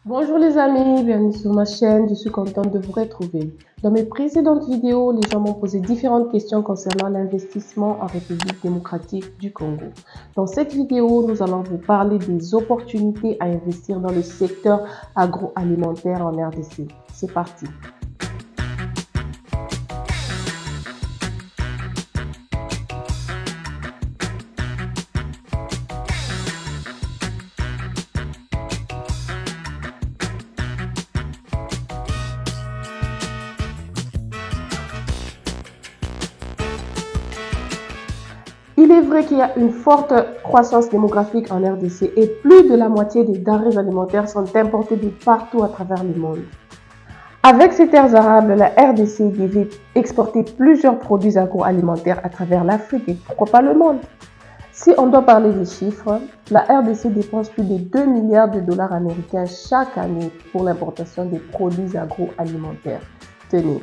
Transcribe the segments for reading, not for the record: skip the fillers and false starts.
Bonjour les amis, bienvenue sur ma chaîne, je suis contente de vous retrouver. Dans mes précédentes vidéos, les gens m'ont posé différentes questions concernant l'investissement en République démocratique du Congo. Dans cette vidéo, nous allons vous parler des opportunités à investir dans le secteur agroalimentaire en RDC. C'est parti. Il est vrai qu'il y a une forte croissance démographique en RDC et plus de la moitié des denrées alimentaires sont importées de partout à travers le monde. Avec ces terres arables, la RDC devait exporter plusieurs produits agroalimentaires à travers l'Afrique et pourquoi pas le monde. Si on doit parler des chiffres, la RDC dépense plus de 2 milliards de dollars américains chaque année pour l'importation des produits agroalimentaires. Tenez,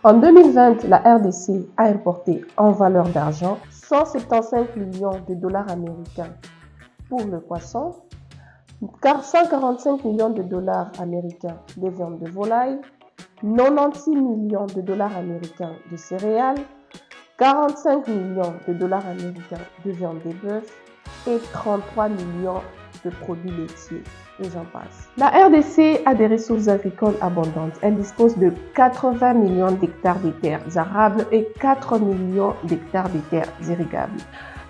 en 2020, la RDC a importé en valeur d'argent 175 millions de dollars américains pour le poisson, 145 millions de dollars américains de viande de volaille, 96 millions de dollars américains de céréales, 45 millions de dollars américains de viande de bœuf et 33 millions de produits laitiers. Et j'en passe. La RDC a des ressources agricoles abondantes. Elle dispose de 80 millions d'hectares de terres arables et 4 millions d'hectares de terres irrigables.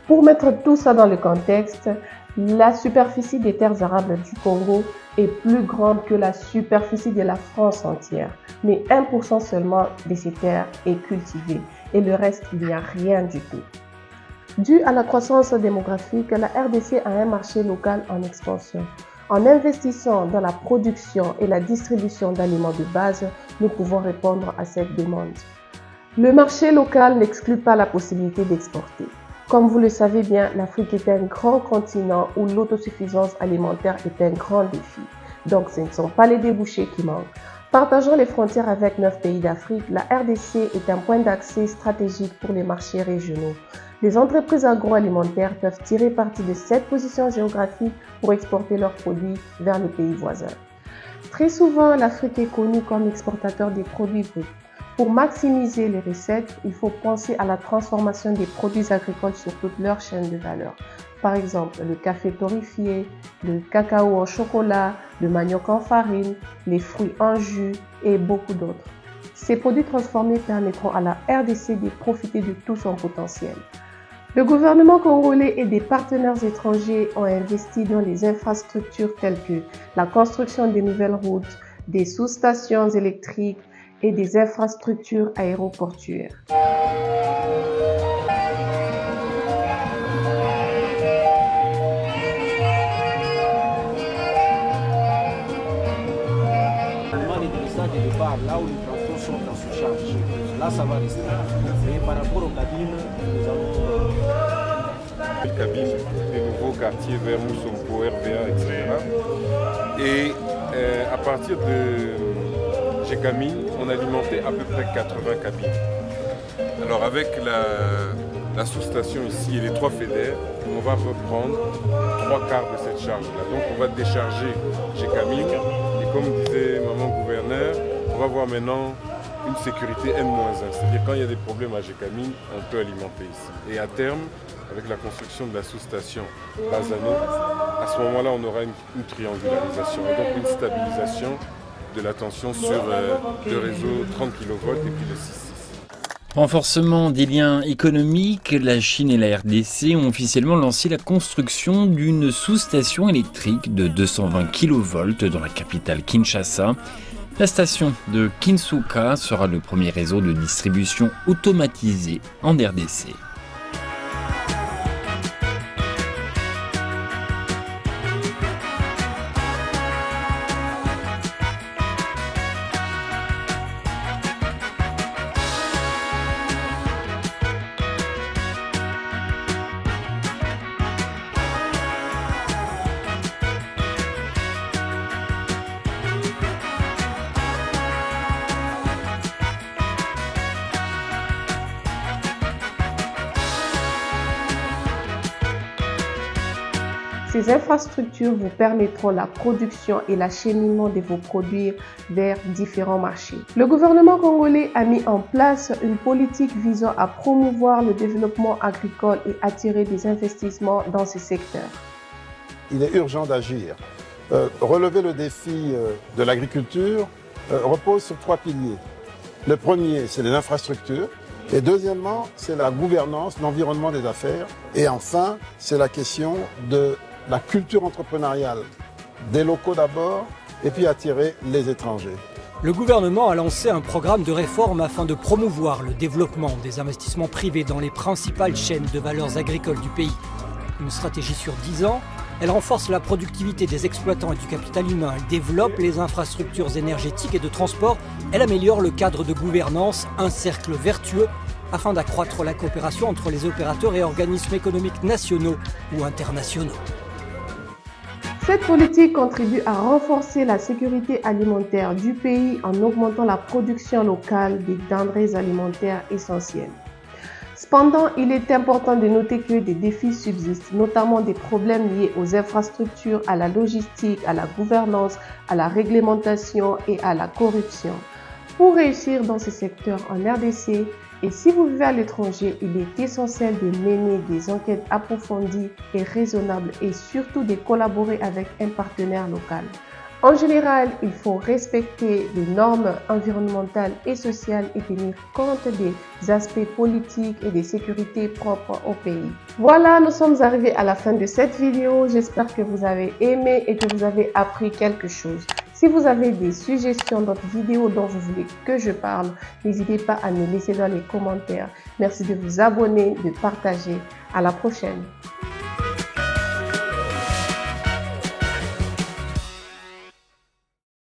Pour mettre tout ça dans le contexte, la superficie des terres arables du Congo est plus grande que la superficie de la France entière. Mais 1% seulement de ces terres est cultivée et le reste, il n'y a rien du tout. Dû à la croissance démographique, la RDC a un marché local en expansion. En investissant dans la production et la distribution d'aliments de base, nous pouvons répondre à cette demande. Le marché local n'exclut pas la possibilité d'exporter. Comme vous le savez bien, l'Afrique est un grand continent où l'autosuffisance alimentaire est un grand défi. Donc ce ne sont pas les débouchés qui manquent. Partageant les frontières avec 9 pays d'Afrique, la RDC est un point d'accès stratégique pour les marchés régionaux. Les entreprises agroalimentaires peuvent tirer parti de cette position géographique pour exporter leurs produits vers les pays voisins. Très souvent, l'Afrique est connue comme exportateur des produits bruts. Pour maximiser les recettes, il faut penser à la transformation des produits agricoles sur toute leur chaîne de valeur. Par exemple, le café torréfié, le cacao en chocolat, le manioc en farine, les fruits en jus et beaucoup d'autres. Ces produits transformés permettront à la RDC de profiter de tout son potentiel. Le gouvernement congolais et des partenaires étrangers ont investi dans les infrastructures telles que la construction de nouvelles routes, des sous-stations électriques et des infrastructures aéroportuaires. De départ, là où les transports sont en sous-charge, là ça va rester. Et par rapport aux cabines, nous allons... Cabines, des nouveaux quartiers vers Moussompo, RVA, etc. Et à partir de Gécamine, on alimentait à peu près 80 cabines. Alors avec la sous-station ici et les 3 fédères, on va reprendre 3 quarts de cette charge-là. Donc on va décharger Gécamine. Et comme disait maman gouverneur, on va voir maintenant une sécurité N-1. C'est-à-dire quand il y a des problèmes à Gécamine, on peut alimenter ici. Et à terme, avec la construction de la sous-station Bazano, à ce moment-là, on aura une triangularisation et donc une stabilisation de la tension sur le réseau 30 kV et puis le 6.6. Renforcement des liens économiques, la Chine et la RDC ont officiellement lancé la construction d'une sous-station électrique de 220 kV dans la capitale Kinshasa. La station de Kinsuka sera le premier réseau de distribution automatisé en RDC. Ces infrastructures vous permettront la production et l'acheminement de vos produits vers différents marchés. Le gouvernement congolais a mis en place une politique visant à promouvoir le développement agricole et attirer des investissements dans ce secteur. Il est urgent d'agir. Relever le défi de l'agriculture repose sur 3 piliers. Le premier, c'est les infrastructures. Et deuxièmement, c'est la gouvernance, l'environnement des affaires. Et enfin, c'est la question de la culture entrepreneuriale, des locaux d'abord, et puis attirer les étrangers. Le gouvernement a lancé un programme de réforme afin de promouvoir le développement des investissements privés dans les principales chaînes de valeurs agricoles du pays. Une stratégie sur 10 ans, elle renforce la productivité des exploitants et du capital humain, elle développe les infrastructures énergétiques et de transport, elle améliore le cadre de gouvernance, un cercle vertueux afin d'accroître la coopération entre les opérateurs et organismes économiques nationaux ou internationaux. Cette politique contribue à renforcer la sécurité alimentaire du pays en augmentant la production locale des denrées alimentaires essentielles. Cependant, il est important de noter que des défis subsistent, notamment des problèmes liés aux infrastructures, à la logistique, à la gouvernance, à la réglementation et à la corruption. Pour réussir dans ce secteur en RDC, et si vous vivez à l'étranger, il est essentiel de mener des enquêtes approfondies et raisonnables et surtout de collaborer avec un partenaire local. En général, il faut respecter les normes environnementales et sociales et tenir compte des aspects politiques et de sécurité propres au pays. Voilà, nous sommes arrivés à la fin de cette vidéo. J'espère que vous avez aimé et que vous avez appris quelque chose. Si vous avez des suggestions d'autres vidéos dont vous voulez que je parle, n'hésitez pas à me laisser dans les commentaires. Merci de vous abonner, de partager. À la prochaine.